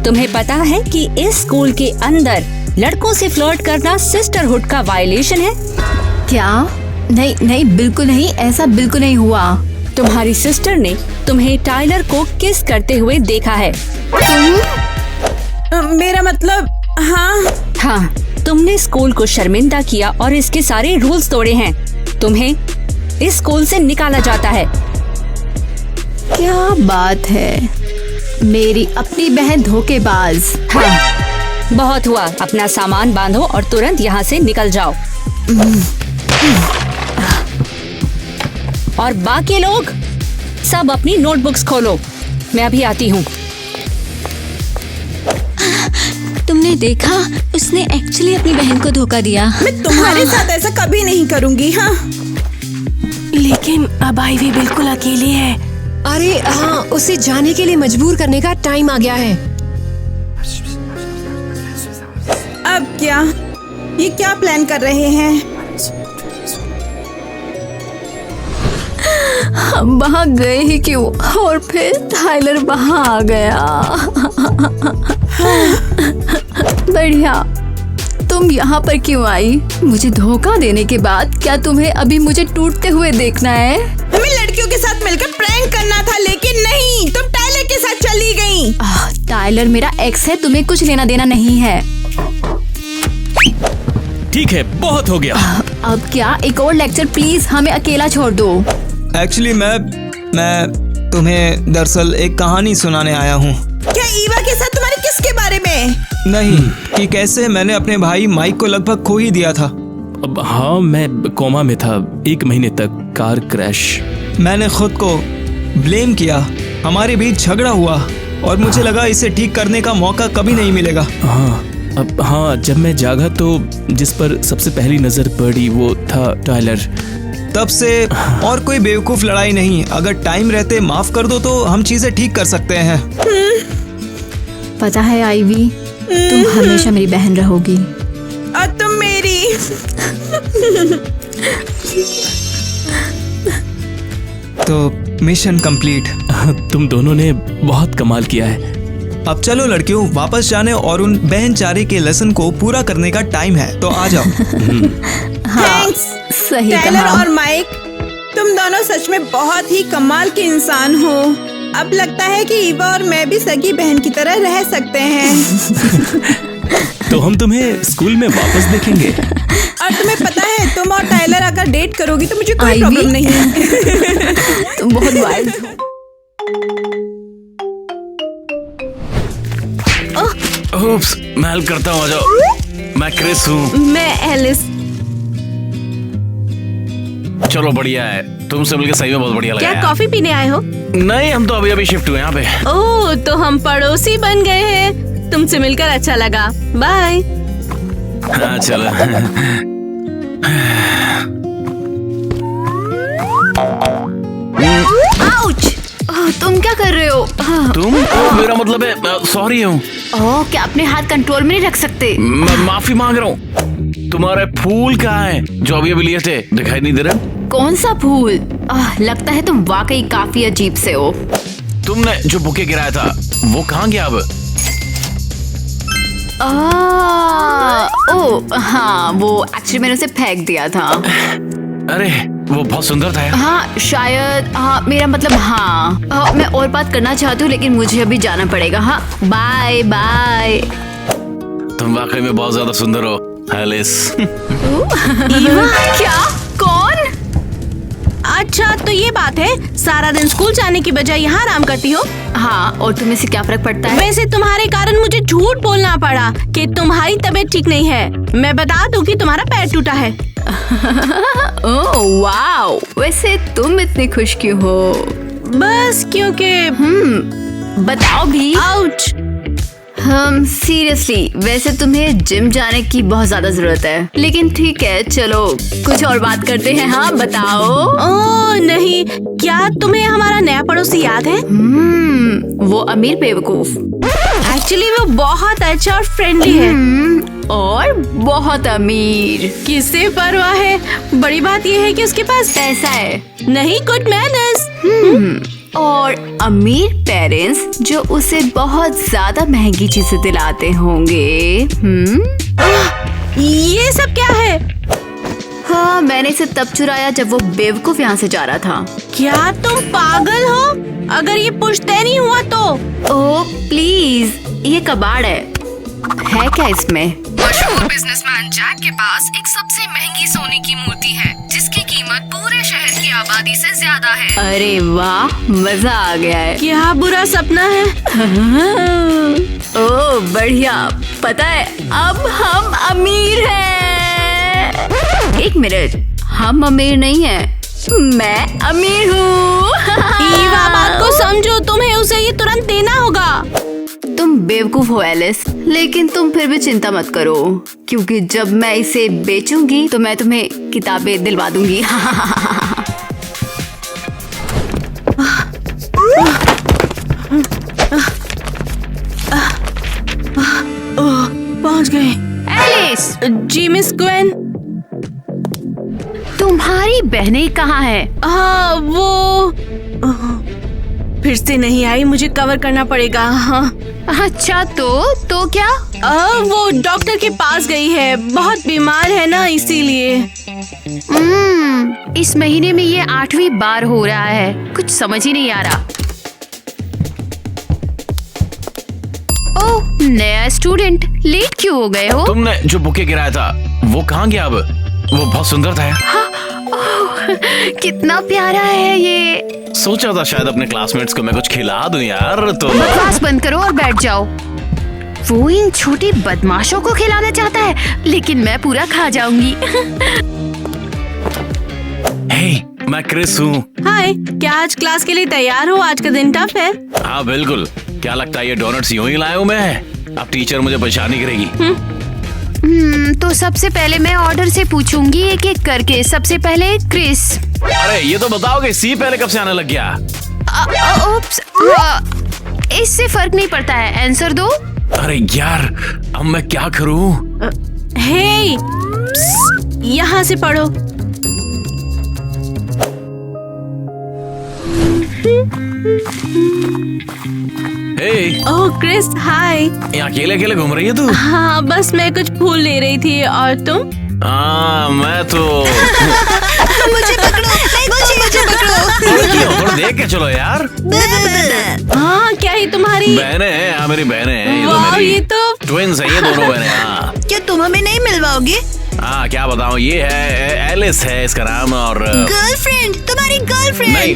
तुम्हें पता है कि इस स्कूल के अंदर लड़कों से फ्लर्ट करना सिस्टरहुड का वायलेशन है। क्या? नहीं नहीं, बिल्कुल नहीं, ऐसा बिल्कुल नहीं हुआ। तुम्हारी सिस्टर ने तुम्हें टाइलर को किस करते हुए देखा है। मेरा मतलब, हाँ, तुमने स्कूल को शर्मिंदा किया और इसके सारे रूल्स तोड़े हैं। तुम्हें इस स्कूल से निकाला जाता है। क्या बात है, मेरी अपनी बहन धोखेबाज। हाँ, बहुत हुआ। अपना सामान बांधो और तुरंत यहाँ से निकल जाओ। और बाकी लोग सब अपनी नोटबुक्स खोलो, मैं अभी आती हूँ। तुमने देखा, उसने एक्चुअली अपनी बहन को धोखा दिया। मैं तुम्हारे साथ ऐसा कभी नहीं करूँगी। हाँ, लेकिन अब आईवी बिल्कुल अकेली है। अरे हाँ, उसे जाने के लिए मजबूर करने का टाइम आ गया है। अब क्या? ये क्या प्लान कर रहे हैं? हम वहाँ गए ही क्यों, और फिर टाइलर वहाँ आ गया। बढ़िया, तुम यहाँ पर क्यों आई? मुझे धोखा देने के बाद क्या तुम्हें अभी मुझे टूटते हुए देखना है? हमें लड़कियों के साथ मिलकर प्रैंक करना था, लेकिन नहीं, तुम टाइलर के साथ चली गई। टाइलर मेरा एक्स है, तुम्हें कुछ लेना देना नहीं है। ठीक है, बहुत हो गया। अब क्या, एक और लेक्चर प्लीज, हमें अकेला छोड़ दो। एक्चुअली मैं तुम्हें दरअसल एक कहानी सुनाने आया हूँ। क्या ईवा के साथ तुम्हारे किसके बारे में? नहीं, कि कैसे मैंने अपने भाई माइक को लगभग खो ही दिया था। अब हाँ, मैं कोमा में था 1 महीने तक। Car crash. मैंने खुद को ब्लेम किया, हमारे बीच झगड़ा हुआ और मुझे लगा इसे ठीक करने का मौका कभी नहीं मिलेगा। हाँ, जब मैं जागा तो जिस पर सबसे पहली नजर पड़ी वो था टाइलर। तब से और कोई बेवकूफ लड़ाई नहीं। अगर टाइम रहते माफ कर दो तो हम चीजें ठीक कर सकते हैं। पता है आईवी, तुम हमेशा मेरी बहन रहोगी। और तुम मेरी। तो मिशन कंप्लीट। तुम दोनों ने बहुत कमाल किया है। अब चलो लड़कियों, वापस जाने और उन बहन चारे के लेसन को पूरा करने का टाइम है, तो आ जाओ। थैंक्स सही टाइलर कहा। और माइक, तुम दोनों सच में बहुत ही कमाल के इंसान हो। अब लगता है कि ईवा और मैं भी सगी बहन की तरह रह सकते हैं। तो हम तुम्हें स्कूल में वापस देखेंगे। और तुम्हें पता है, तुम और टाइलर अगर डेट करोगी तो मुझे कोई आईवी? प्रॉब्लम नहीं है। तुम बहुत वाइल्ड हो। उप्स, मैं हेल्प करता हूँ, आ जाओ। मैं क्रिस हूँ। मैं एलिस। चलो बढ़िया है, तुमसे मिलकर सही में बहुत बढ़िया लगा क्या यार। कॉफी पीने आए हो? नहीं, हम तो अभी अभी शिफ्ट हुए यहाँ पे। ओह, तो हम पड़ोसी बन गए हैं। तुमसे मिलकर अच्छा लगा। बाय। हाँ चलो। आउच! तुम क्या कर रहे हो? तुम? मेरा मतलब है सॉरी हूँ। ओह, क्या अपने हाथ कंट्रोल में नहीं रख सकते? मैं माफी मांग रहा हूँ। तुम्हारे फूल कहाँ हैं जो अभी अभी लिए थे? दिखाई नहीं दे रहे। कौन सा फूल? लगता है तुम वाकई काफी अजीब से हो। तुमने जो बुके गिराया था वो कहाँ गया अब? ओह हाँ, वो एक्चुअली मैंने उसे फेंक दिया था। अरे वो बहुत सुंदर था यार। हाँ शायद, हाँ मेरा मतलब हाँ। मैं और बात करना चाहती हूँ लेकिन मुझे अभी जाना पड़ेगा। हाँ बाय बाय। तुम वाकई में बहुत ज्यादा सुंदर हो एलिस। क्या? कौन? अच्छा तो ये बात बात है, सारा दिन स्कूल जाने की बजाय यहाँ आराम करती हो। हाँ, और तुम्हें से क्या फर्क पड़ता है? वैसे तुम्हारे कारण मुझे झूठ बोलना पड़ा कि तुम्हारी तबीयत ठीक नहीं है। मैं बता दूं कि तुम्हारा पैर टूटा है। ओह वाओ, वैसे तुम इतनी खुश क्यों हो? बस क्योंकि बताओ भी। आउच। सीरियसली, वैसे तुम्हें जिम जाने की बहुत ज्यादा जरूरत है, लेकिन ठीक है, चलो कुछ और बात करते हैं। हाँ बताओ। ओह नहीं, क्या तुम्हें हमारा नया पड़ोसी याद है? वो अमीर बेवकूफ। एक्चुअली वो बहुत अच्छा और फ्रेंडली है और बहुत अमीर। किससे परवाह है, बड़ी बात ये है कि उसके पास पैसा है, नहीं गुड मैनर्स और अमीर पेरेंट्स जो उसे बहुत ज्यादा महंगी चीजें दिलाते होंगे। ये सब क्या है? हाँ, मैंने इसे तब चुराया जब वो बेवकूफ यहाँ से जा रहा था। क्या तुम पागल हो? अगर ये पुश्तैनी हुआ तो? ओह प्लीज, ये कबाड़ है क्या इसमें? मशहूर बिजनेसमैन जैक के पास एक सबसे महंगी सोने की मूर्ति है जिसकी कीमत पूरे शहर की आबादी से ज्यादा है। अरे वाह, मजा आ गया है। क्या बुरा सपना है? ओह बढ़िया, पता है अब हम अमीर हैं। एक मिनट, हम अमीर नहीं हैं, मैं अमीर हूँ। ईवा बात को समझो, तुम्हें उसे ये तुरंत देना होगा। तुम बेवकूफ हो एलिस, लेकिन तुम फिर भी चिंता मत करो, क्योंकि जब मैं इसे बेचूंगी तो मैं तुम्हें किताबें दिलवा दूंगी। पहुंच गए। एलिस, जी मिस ग्वेन। तुम्हारी बहनें कहाँ हैं? हाँ वो फिर से नहीं आई, मुझे कवर करना पड़ेगा। हाँ अच्छा, तो क्या? वो डॉक्टर के पास गई है, बहुत बीमार है ना, इसीलिए। इस महीने में ये 8वीं बार हो रहा है, कुछ समझ ही नहीं आ रहा। ओह, नया स्टूडेंट, लेट क्यों हो गए हो? तुमने जो बुके गिराया था वो कहाँ गया अब? वो बहुत सुंदर था यार। कितना प्यारा है ये। सोचा था शायद अपने क्लासमेट्स को मैं कुछ खिला दूं यार, तो बकवास बंद करो और बैठ जाओ। वो इन छोटे बदमाशों को खिलाना चाहता है, लेकिन मैं पूरा खा जाऊंगी। हे, मैं क्रिस हूँ। हाय, क्या आज क्लास के लिए तैयार हो? आज का दिन टफ है। हाँ बिल्कुल, क्या लगता है ये डोनट्स यूं ही लाया हूँ मैं? अब टीचर मुझे पहचान नहीं करेगी। तो सबसे पहले मैं ऑर्डर से पूछूंगी एक एक करके। सबसे पहले क्रिस। अरे ये तो बताओगे सी पहले कब से आने लग गया? ओप्स, इससे फर्क नहीं पड़ता है, आंसर दो। अरे यार, अब मैं क्या करूं? हे, यहाँ से पढ़ो। हे, ओह क्रिस, हाय। ये अकेले अकेले घूम रही है तू? हाँ बस मैं कुछ फूल ले रही थी, और तुम? हाँ मैं तो मुझे पकड़ो, मुझे पकड़ो। थोड़ा देख के चलो यार। हाँ, क्या ही तुम्हारी बहनें हैं? हाँ मेरी बहनें हैं, ये तो वाह, मेरी ये तो ट्विन्स हैं, ये दोनों बहनें। हाँ क्या तुम हमें नहीं मिलवाओगे? हाँ क्या बताऊँ, ये है एलिस है इसका नाम, और गर्लफ्रेंड, तुम्हारी गर्लफ्रेंड। नहीं,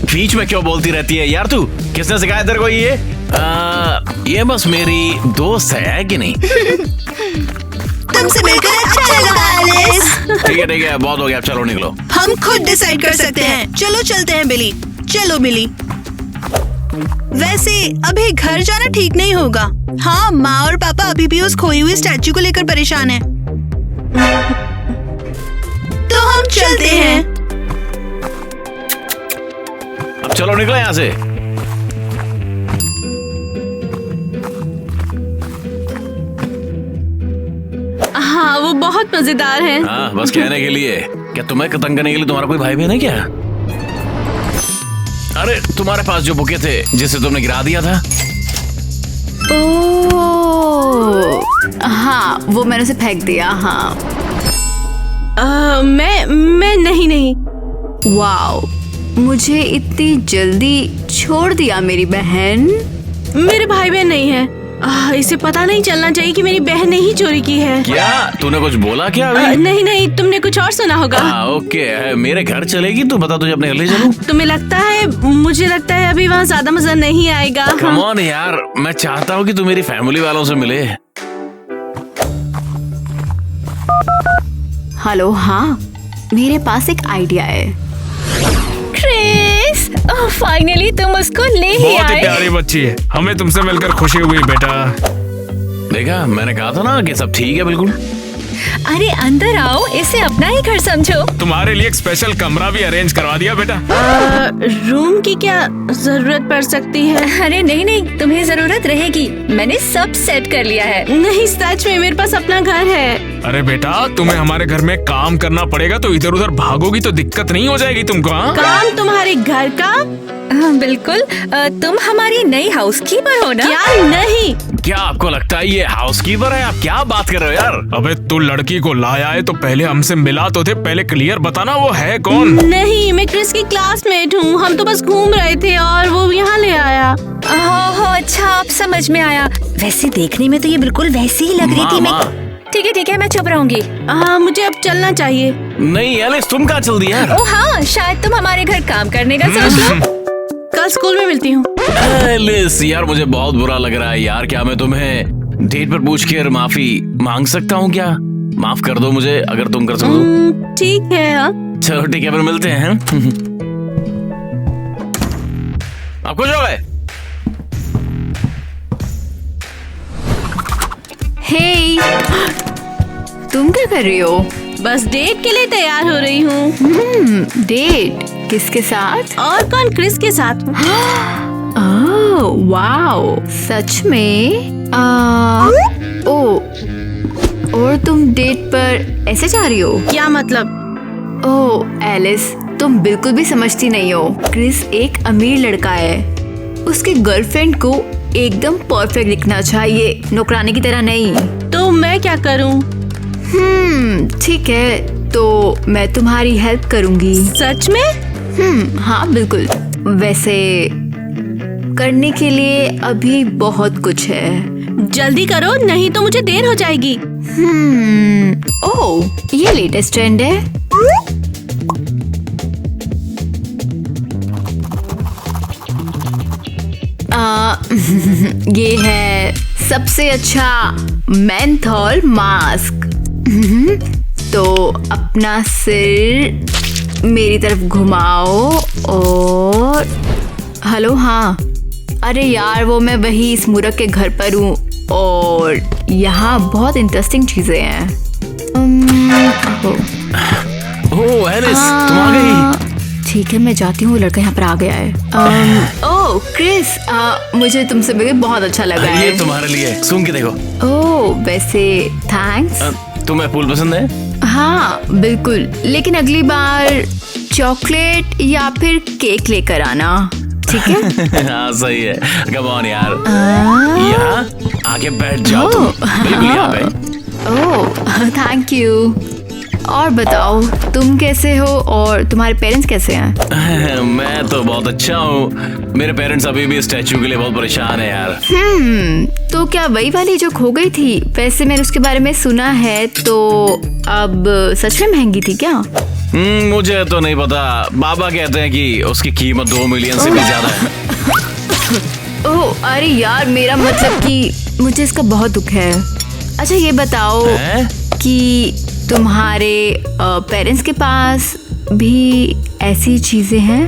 बीच में क्यों बोलती रहती है यार तू? किसने सिखाया तेरे को ये? ये बस मेरी दोस्त है कि नहीं? तुमसे मिलकर अच्छा लगा एलिस। ठीक है, बहुत हो गया, चलो निकलो। हम खुद डिसाइड कर सकते हैं। चलो चलते हैं बिली। चलो बिली। वैसे अभी घर जाना ठीक नहीं होगा। हाँ, माँ और पापा अभी भी उस खोई हुई स्टैचू को लेकर परेशान हैं। तो हम चलते हैं। अब चलो निकलो यहाँ से। हाँ वो बहुत मजेदार है। हाँ बस कहने के लिए। क्या तुम्हें तंग करने के लिए तुम्हारा कोई भाई बहन है क्या? अरे तुम्हारे पास जो बुके थे जिसे तुमने गिरा दिया था? ओह हाँ, वो मैंने उसे फेंक दिया। हाँ मैं नहीं। वाओ, मुझे इतनी जल्दी छोड़ दिया मेरी बहन। मेरे भाई बहन नहीं है। इसे पता नहीं चलना चाहिए कि मेरी बहन ने ही चोरी की है। क्या तूने कुछ बोला क्या अभी? नहीं नहीं, तुमने कुछ और सुना होगा। ओके, मेरे घर चलेगी? तू बता, तुझे अपने घर ले चलूं? तुम्हें लगता है? मुझे लगता है अभी वहाँ ज्यादा मजा नहीं आएगा। कम ऑन यार, मैं चाहता हूँ कि तू मेरी फैमिली वालों से मिले। हेलो, हाँ मेरे पास एक आइडिया है। क्रिस, फाइनली तुम उसको ले ही बहुत ही आए। प्यारी बच्ची है, हमें तुमसे मिलकर खुशी हुई बेटा। देखा, मैंने कहा था ना कि सब ठीक है बिल्कुल। अरे अंदर आओ, इसे अपना ही घर समझो। तुम्हारे लिए एक स्पेशल कमरा भी अरेंज करवा दिया बेटा। रूम की क्या जरूरत पड़ सकती है? अरे नहीं नहीं, तुम्हें जरूरत रहेगी, मैंने सब सेट कर लिया है। नहीं, सच में मेरे पास अपना घर है। अरे बेटा, तुम्हें हमारे घर में काम करना पड़ेगा, तो इधर उधर भागोगी तो दिक्कत नहीं हो जाएगी तुमको? हाँ, काम तुम्हारे घर का? हाँ बिल्कुल, तुम हमारी नई हाउसकीपर हो ना? क्या नहीं? क्या आपको लगता है ये हाउसकीपर है? आप क्या बात कर रहे हो यार? अबे तू लड़की को लाया है तो पहले हमसे मिला तो थे, पहले क्लियर बताना वो है कौन? नहीं, मैं क्रिस की क्लासमेट हूँ। हम तो बस घूम रहे थे और वो यहाँ ले आया। हो अच्छा, आप समझ में आया। वैसे देखने में तो ये बिल्कुल वैसी ही लग रही थी। मैं ठीक है, मैं चुप रहूंगी। मुझे अब चलना चाहिए। नहीं एलिस, तुम कहाँ चल दी यार? ओ हाँ, शायद तुम हमारे घर काम करने का सोच लो। कल स्कूल में मिलती हूँ। एलिस यार, मुझे बहुत बुरा लग रहा है यार। क्या मैं तुम्हें डेट पर पूछ कर माफी मांग सकता हूँ क्या? माफ कर दो मुझे अगर तुम कर सको। ठीक है। हाँ चलो ठीक है, फिर मिलते हैं। आप खुश हो गए? हे, तुम क्या कर रही हो? बस डेट के लिए तैयार हो रही हूँ। डेट किसके साथ? और कौन? क्रिस के साथ। ओह वाओ, सच में? और तुम डेट पर ऐसे जा रही हो? क्या मतलब? ओह एलिस, तुम बिल्कुल भी समझती नहीं हो। क्रिस एक अमीर लड़का है, उसकी गर्लफ्रेंड को एकदम परफेक्ट दिखना चाहिए, नौकरानी की तरह नहीं। तो मैं क्या करूं? ठीक है, तो मैं तुम्हारी हेल्प करूंगी। सच में? हाँ बिल्कुल। वैसे करने के लिए अभी बहुत कुछ है। जल्दी करो, नहीं तो मुझे देर हो जाएगी। ओह, ये लेटेस्ट ट्रेंड है। ये है सबसे अच्छा मेंथोल मास्क। तो अपना सिर मेरी तरफ घुमाओ और हेलो, हाँ अरे यार, वो मैं वही इस मूर्ख के घर पर हूँ और यहाँ बहुत इंटरेस्टिंग चीजें हैं। ओह एलिस, तुम आ गई। ठीक है, मैं जाती हूँ, लड़का यहाँ पर आ गया है। ओह क्रिस, मुझे तुमसे मिलकर बहुत अच्छा लगा है। ये तुम्हारे लिए, सूंघ के देखो। ओह वैसे थैंक्स। तुम्हें फूल पसंद है? हाँ बिल्कुल, लेकिन अगली बार चॉकलेट या फिर केक लेकर आना, ठीक है? हाँ सही है। कम ऑन यार, यहाँ आके बैठ जाओ तुम। बिल्कुल यहाँ पे। Oh thank you. और बताओ, तुम कैसे हो और तुम्हारे पेरेंट्स कैसे हैं? मैं तो बहुत अच्छा हूँ। मेरे पेरेंट्स अभी भी स्टैचू के लिए बहुत परेशान है यार। तो क्या वही वाली जो खो गई थी? वैसे मैंने उसके बारे में सुना है, तो अब सच में महंगी थी क्या? मुझे तो नहीं पता। बाबा कहते हैं कि उसकी कीमत 2 मिलियन से भी ज्यादा है। ओह अरे यार, मेरा मतलब कि मुझे इसका बहुत दुख है। अच्छा ये बताओ कि तुम्हारे पेरेंट्स के पास भी ऐसी चीजें हैं?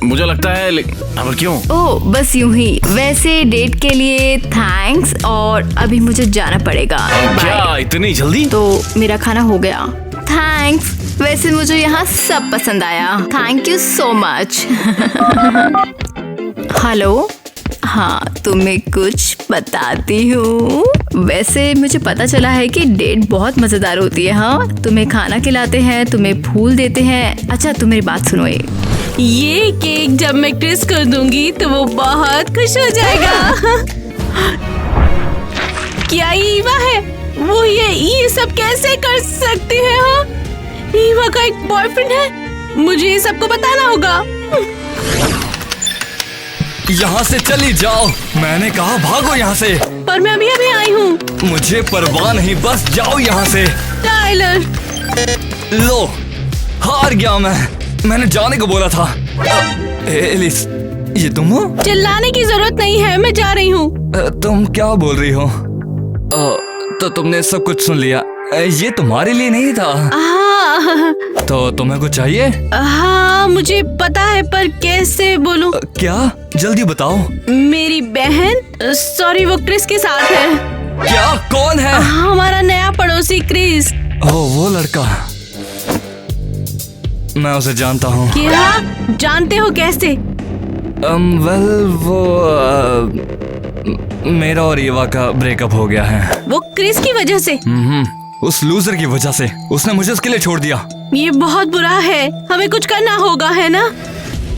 मुझे लगता है, अब क्यों? ओह बस यूं ही। वैसे डेट के लिए थैंक्स, और अभी मुझे जाना पड़ेगा। क्या इतनी जल्दी? तो मेरा खाना हो गया। थैंक्स। वैसे मुझे यहाँ सब पसंद आया। Thank you so much. Hello, हाँ तुम्हें कुछ बताती हूँ। वैसे मुझे पता चला है कि डेट बहुत मजेदार होती है। हाँ, तुम्हें खाना खिलाते हैं, तुम्हें फूल देते हैं। अच्छा तुम मेरी बात सुनो, ये केक जब मैं क्रिस को दूंगी तो वो बहुत खुश हो जाएगा। क्या ईवा है? वो ये सब कैसे कर सकती है? हाँ, ईवा का एक बॉयफ्रेंड है। मुझे ये सबको बताना होगा। यहाँ से चली जाओ। मैंने कहा भागो यहाँ से। पर मैं अभी अभी आई हूँ। मुझे परवाह नहीं, बस जाओ यहाँ से। टाइलर। लो, हार गया मैंने जाने को बोला था। एलिस, ये तुम हो? चिल्लाने की जरूरत नहीं है, मैं जा रही हूँ। तुम क्या बोल रही हो? तो तुमने सब कुछ सुन लिया। ये तुम्हारे लिए नहीं था। हाँ। तो तुम्हें कुछ चाहिए? हाँ मुझे पता है, पर कैसे बोलूं? क्या? जल्दी बताओ। मेरी बहन, सॉरी, वो क्रिस के साथ है। क्या? कौन है? हमारा नया पड़ोसी क्रिस। ओह, वो लड़का। मैं उसे जानता हूँ। क्या? जानते हो कैसे? वो मेरा और ईवा का ब्रेकअप हो गया है। वो क्रिस की वजह से? उस लूजर की वजह से। उसने मुझे उसके लिए छोड़ दिया। ये बहुत बुरा है, हमें कुछ करना होगा, है ना?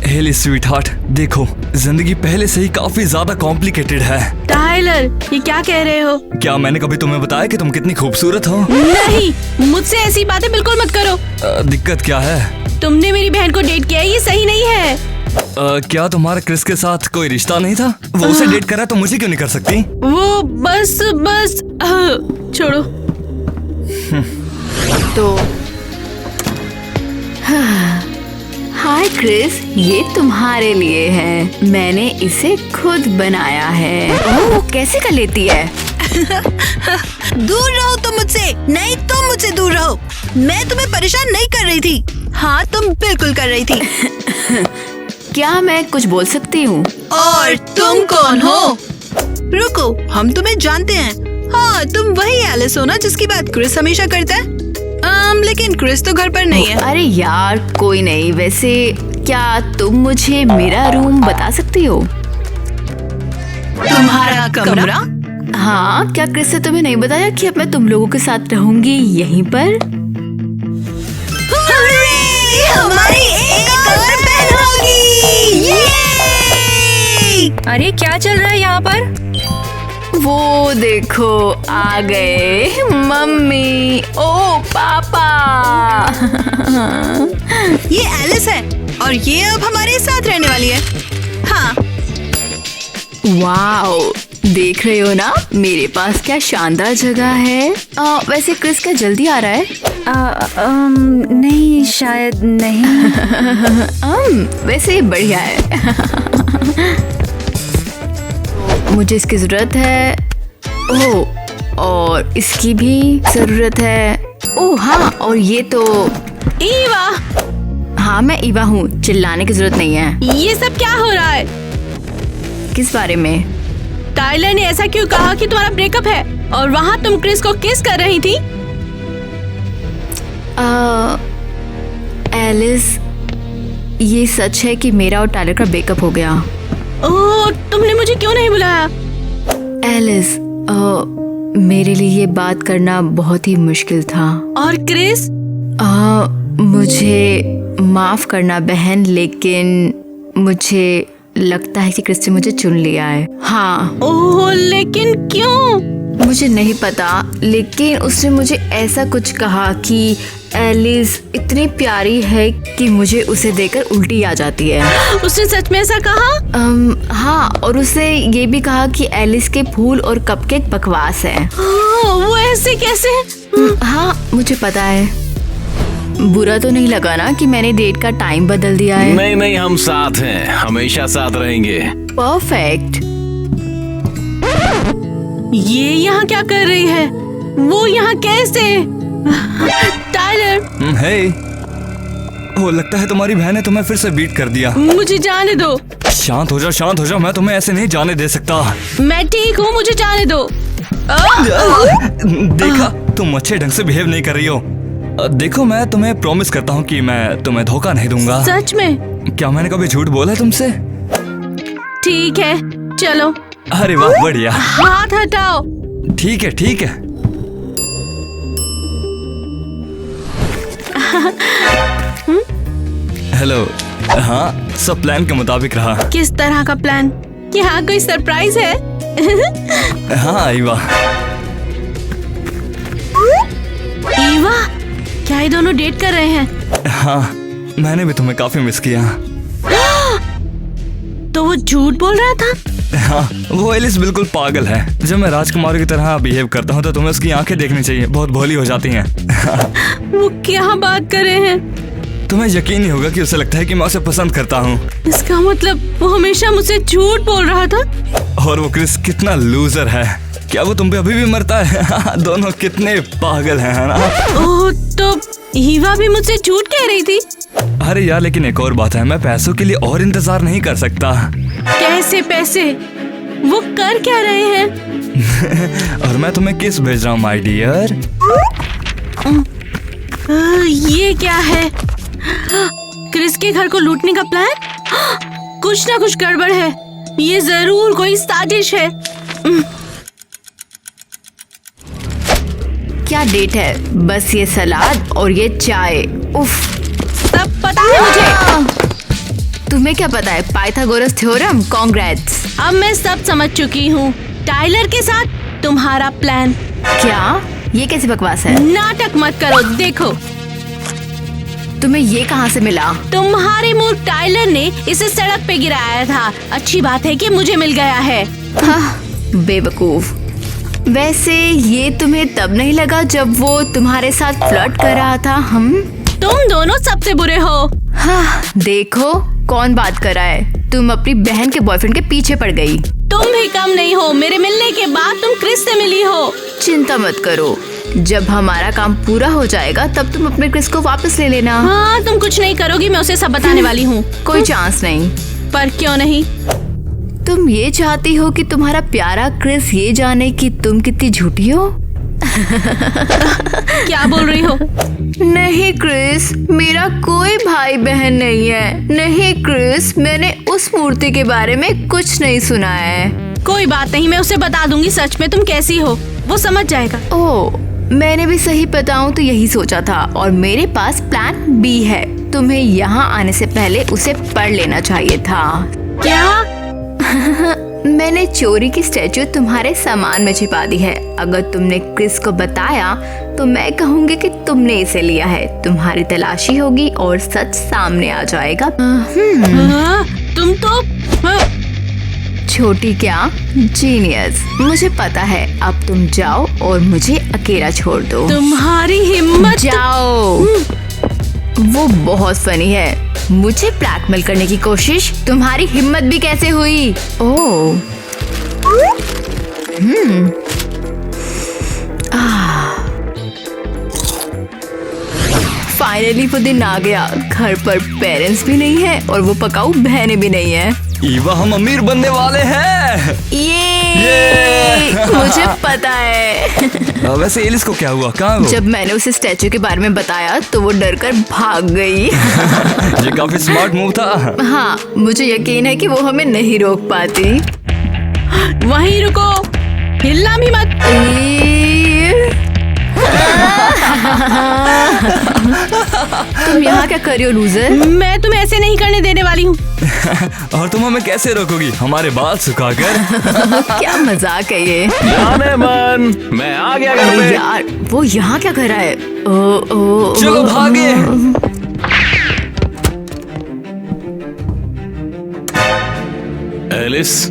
हेली स्वीटहार्ट, देखो, जिंदगी पहले से ही काफी ज्यादा कॉम्प्लिकेटेड है। टाइलर, ये क्या कह रहे हो? क्या मैंने कभी तुम्हें बताया कि तुम कितनी खूबसूरत हो? नहीं, मुझसे ऐसी बातें बिल्कुल मत करो। दिक्कत क्या है? तुमने मेरी बहन को डेट किया, ये सही नहीं है। क्या तुम्हारा क्रिस के साथ कोई रिश्ता नहीं था? वो उसे डेट करा तो मुझे क्यों नहीं कर सकती? वो बस छोड़ो। तो हाय क्रिस, ये तुम्हारे लिए है। मैंने इसे खुद बनाया है। ओह, कैसे कर लेती है? दूर रहो तुम मुझसे। नहीं, तुम मुझसे दूर रहो। मैं तुम्हें परेशान नहीं कर रही थी। हाँ, तुम बिल्कुल कर रही थी। क्या मैं कुछ बोल सकती हूँ? और तुम कौन हो? रुको, हम तुम्हें जानते हैं। हाँ, तुम वही एलिस हो ना जिसकी बात क्रिस हमेशा करता है। लेकिन क्रिस तो घर पर नहीं है। अरे यार, कोई नहीं। वैसे क्या तुम मुझे मेरा रूम बता सकती हो? तुम्हारा कमरा? हाँ, क्या क्रिस ने तुम्हें नहीं बताया कि अब मैं तुम लोगों के साथ रहूंगी यहीं पर? हमारी एक और बहन होगी। अरे क्या चल रहा है यहाँ पर? वो देखो, आ गए मम्मी। ओ पापा। ये एलिस है और ये अब हमारे साथ रहने वाली है। हाँ। वाओ, देख रहे हो ना मेरे पास क्या शानदार जगह है। वैसे क्रिस क्या जल्दी आ रहा है? नहीं, शायद नहीं। वैसे बढ़िया है। मुझे इसकी जरूरत है। ओह, और इसकी भी जरूरत है। ओह हाँ, और ये तो ईवा। हाँ, मैं ईवा हूँ। चिल्लाने की जरूरत नहीं है। ये सब क्या हो रहा है? किस बारे में? टाइलर ने ऐसा क्यों कहा कि तुम्हारा ब्रेकअप है और वहाँ तुम क्रिस को किस कर रही थी? एलिस, ये सच है कि मेरा और टाइलर का ब्रेकअप हो गया। ओह, तुमने मुझे क्यों नहीं बुलाया? एलिस, मेरे लिए ये बात करना बहुत ही मुश्किल था। और क्रिस? मुझे माफ करना बहन, लेकिन मुझे लगता है कि क्रिस ने मुझे चुन लिया है। हाँ। ओह, लेकिन क्यों? मुझे नहीं पता, लेकिन उसने मुझे ऐसा कुछ कहा कि एलिस इतनी प्यारी है कि मुझे उसे देखकर उल्टी आ जाती है। उसने सच में ऐसा कहा? हाँ, और उसने ये भी कहा कि एलिस के फूल और कपकेक बकवास है। वो ऐसे कैसे? हाँ, मुझे पता है। बुरा तो नहीं लगा ना कि मैंने डेट का टाइम बदल दिया है? नहीं नहीं, हम साथ हैं, हमेशा साथ रहेंगे। परफेक्ट। ये यहाँ क्या कर रही है? वो यहाँ कैसे? टाइलर। हे, वो लगता है तुम्हारी बहन ने तुम्हें फिर से बीट कर दिया। मुझे जाने दो। शांत हो जाओ, शांत हो जाओ। मैं तुम्हें ऐसे नहीं जाने दे सकता। मैं ठीक हूँ, मुझे जाने दो। देखा, तुम अच्छे ढंग से बिहेव नहीं कर रही हो। देखो, मैं तुम्हें प्रॉमिस करता हूँ कि मैं तुम्हें धोखा नहीं दूंगा। सच में? क्या मैंने कभी झूठ बोला है तुमसे? ठीक है, चलो। अरे वाह, बढ़िया। हाथ हटाओ। ठीक है, ठीक है। हेलो। हाँ, सब प्लान के मुताबिक रहा। किस तरह का प्लान? यहाँ कोई सरप्राइज है? हाँ ईवा। ईवा, क्या ये दोनों डेट कर रहे हैं? हाँ, मैंने भी तुम्हें काफी मिस किया। तो वो झूठ बोल रहा था? हाँ, वो एलिस बिल्कुल पागल है। जब मैं राजकुमार की तरह बिहेव करता हूँ तो तुम्हें उसकी आंखें देखनी चाहिए, बहुत भोली हो जाती हैं। वो क्या बात कर रहे हैं? तुम्हें यकीन नहीं होगा कि उसे लगता है कि मैं उसे पसंद करता हूँ। इसका मतलब वो हमेशा मुझसे झूठ बोल रहा था। और वो क्रिस कितना लूजर है। क्या वो तुम पे अभी भी मरता है? दोनों कितने पागल हैं, है ना? ओह, तो ईवा भी मुझसे झूठ कह रही थी। अरे यार, लेकिन एक और बात है, मैं पैसों के लिए और इंतजार नहीं कर सकता। कैसे पैसे? वो कर क्या रहे हैं? और मैं तुम्हें किस भेज रहा हूँ माय डियर? ये क्या है? क्रिस के घर को लूटने का प्लान? कुछ ना कुछ गड़बड़ है। ये जरूर कोई साजिश है। क्या डेट है? बस ये सलाद और ये चाय। उफ, सब पता है मुझे। तुम्हें क्या पता है? Pythagoras theorem. कांग्रेट्स। अब मैं सब समझ चुकी हूँ। टाइलर के साथ तुम्हारा प्लान। क्या? ये कैसी बकवास है? नाटक मत करो। देखो, तुम्हें ये कहाँ से मिला? तुम्हारे मूर्ख टाइलर ने इसे सड़क पे गिराया था। अच्छी बात है कि मुझे मिल गया है। बेवकूफ। वैसे ये तुम्हें तब नहीं लगा जब वो तुम्हारे साथ फ्लर्ट कर रहा था? तुम दोनों सबसे बुरे हो। हाँ, देखो कौन बात कर रहा है। तुम अपनी बहन के बॉयफ्रेंड के पीछे पड़ गई। तुम भी कम नहीं हो। मेरे मिलने के बाद तुम क्रिस से मिली हो। चिंता मत करो, जब हमारा काम पूरा हो जाएगा तब तुम अपने क्रिस को वापस ले लेना। हाँ, तुम कुछ नहीं करोगी, मैं उसे सब बताने वाली हूँ। कोई चांस नहीं। पर क्यों नहीं? तुम ये चाहती हो कि तुम्हारा प्यारा क्रिस ये जाने कि तुम कितनी झूठी हो? क्या बोल रही हो? नहीं क्रिस, मेरा कोई भाई बहन नहीं है। नहीं क्रिस, मैंने उस मूर्ति के बारे में कुछ नहीं सुना है। कोई बात नहीं, मैं उसे बता दूंगी सच में तुम कैसी हो। वो समझ जाएगा। ओह, मैंने भी सही बताऊं तो यही सोचा था। और मेरे पास प्लान बी है। तुम्हें यहाँ आने से पहले उसे पढ़ लेना चाहिए था। क्या? मैंने चोरी की स्टैचू तुम्हारे सामान में छिपा दी है। अगर तुमने क्रिस को बताया तो मैं कहूँगी कि तुमने इसे लिया है। तुम्हारी तलाशी होगी और सच सामने आ जाएगा। तुम तो छोटी क्या, जीनियस। मुझे पता है। अब तुम जाओ और मुझे अकेला छोड़ दो। तुम्हारी हिम्मत। जाओ। वो बहुत फनी है। मुझे ब्लैकमेल करने की कोशिश। तुम्हारी हिम्मत भी कैसे हुई? ओह, फाइनली वो दिन आ गया। घर पर पेरेंट्स भी नहीं है और वो पकाऊ बहनें भी नहीं है। ईवा, हम अमीर बनने वाले हैं। ये मुझे पता है। वैसे एलिस को क्या हुआ? कहाँ है वो? जब मैंने उसे स्टैचू के बारे में बताया तो वो डर कर भाग गई। ये काफी स्मार्ट मूव था। हाँ, मुझे यकीन है कि वो हमें नहीं रोक पाती। वहीं रुको, हिलना भी मत। तुम यहाँ क्या कर रही हो लूजर? मैं तुम्हें ऐसे नहीं करने देने वाली हूँ। और तुम हमें कैसे रोकोगी? हमारे बाल सुखाकर? क्या मजाक है ये? जाने मन, मैं आ गया घर पे। यार, वो यहाँ क्या कर रहा है? ओ, चलो भागे। एलिस,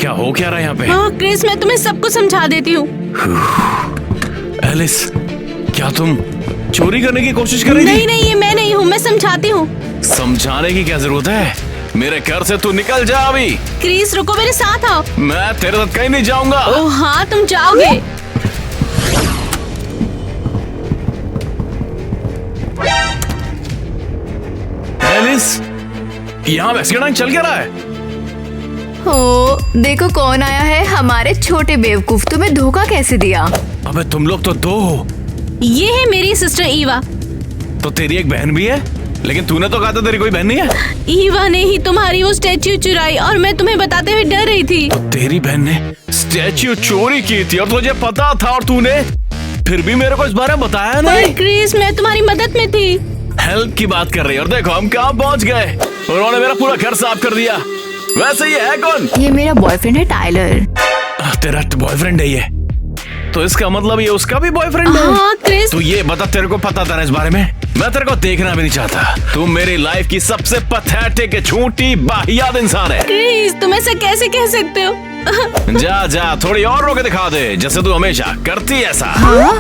क्या हो क्या रहा है यहाँ पे? हाँ क्रिस, मैं तुम्हें सब कुछ समझा देती हूँ। एलिस, क्या तुम चोरी करने की कोशिश कर रही थी? नहीं नहीं, ये मैं नहीं हूँ, मैं समझाती हूँ। समझाने की क्या जरूरत है? मेरे घर से तू निकल जा अभी। क्रिस रुको, मेरे साथ आओ। मैं तेरे साथ कहीं नहीं जाऊंगा। ओह हाँ, तुम जाओगे। एलिस, यहाँ एक्सीडेंट चल क्या रहा है? ओ, देखो कौन आया है। हमारे छोटे बेवकूफ, तुम्हें धोखा कैसे दिया? अबे तुम लोग तो दो हो। ये है मेरी सिस्टर ईवा। तो तेरी एक बहन भी है, लेकिन तूने तो कहा था तेरी कोई बहन नहीं है। ईवा ने ही तुम्हारी वो स्टैच्यू चुराई और मैं तुम्हें बताते हुए डर रही थी। तो तेरी बहन ने स्टैच्यू चोरी की थी और तुझे पता था, और तूने फिर भी मेरे को इस बारे में बताया नहीं। पर क्रिस, मैं तुम्हारी मदद में थी। हेल्प की बात कर रही है, और देखो हम कहाँ पहुँच गए। उन्होंने मेरा पूरा घर साफ कर दिया। वैसे ये है कौन? ये मेरा बॉयफ्रेंड है टाइलर। तेरा बॉयफ्रेंड है ये? तो इसका मतलब ये उसका भी बॉयफ्रेंड है? हाँ क्रिस, तू ये बता, तेरे को पता था ना इस बारे में? मैं तेरे को देखना भी नहीं चाहता। तू मेरी लाइफ की सबसे पैथेटिक, झूठी, वाहियात इंसान है। क्रिस तुम ऐसा कैसे कह सकते हो? जा जा, थोड़ी और रोके दिखा दे, जैसे तू हमेशा करती ऐसा। हाँ?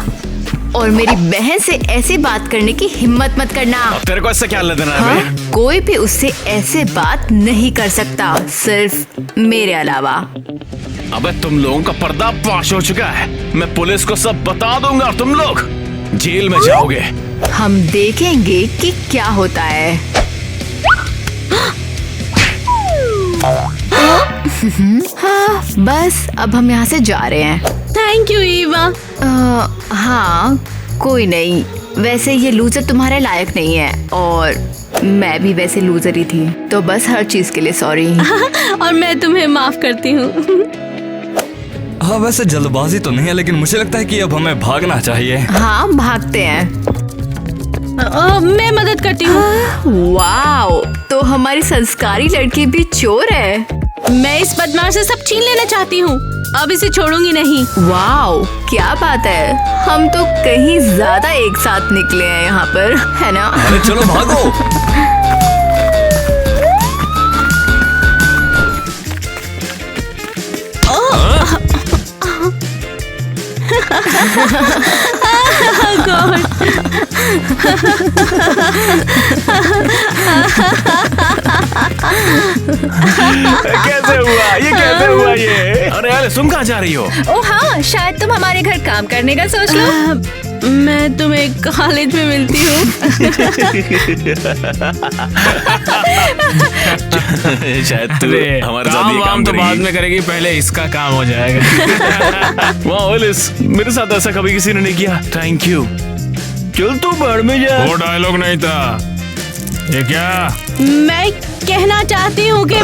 और मेरी बहन से ऐसे बात करने की हिम्मत मत करना। और तेरे को इससे क्या लेना देना है? हाँ? बे? कोई भी उससे ऐसे बात नहीं कर सकता, सिर्फ मेरे अलावा। अबे तुम लोगों का पर्दा फाश हो चुका है। मैं पुलिस को सब बता दूंगा और तुम लोग जेल में जाओगे। हम देखेंगे कि क्या होता है। हाँ, बस अब हम यहाँ से जा रहे हैं। Thank you Eva. हाँ, कोई नहीं। वैसे ये लूजर तुम्हारे लायक नहीं है और मैं भी वैसे लूजर ही थी, तो बस हर चीज के लिए सॉरी। और मैं तुम्हें माफ करती हूँ। हाँ वैसे जल्दबाजी तो नहीं है, लेकिन मुझे लगता है कि अब हमें भागना चाहिए। हाँ भागते हैं। मैं मदद करती हूँ। वाओ, तो हमारी संस्कारी लड़की भी चोर है। मैं इस बदमाश से सब छीन लेना चाहती हूँ, अब इसे छोड़ूंगी नहीं। वाओ, क्या बात है। हम तो कहीं ज्यादा एक साथ निकले हैं यहाँ पर, है ना? अरे चलो भागो। कैसे हुआ ये? कैसे हुआ ये? अरे यार, तुम कहाँ जा रही हो? ओ हाँ, शायद तुम हमारे घर काम करने का सोच लो। मैं तुम्हें कॉलेज में मिलती हूँ। शायद तू हमारे साथ ये काम तो बाद करेगी। में करेगी, पहले इसका काम हो जाएगा। वाह एलिस, मेरे साथ ऐसा कभी किसी ने नहीं किया। Thank you. चल तू बाढ़ में जा। वो डायलॉग नहीं था ये। क्या मैं कहना चाहती हूँ कि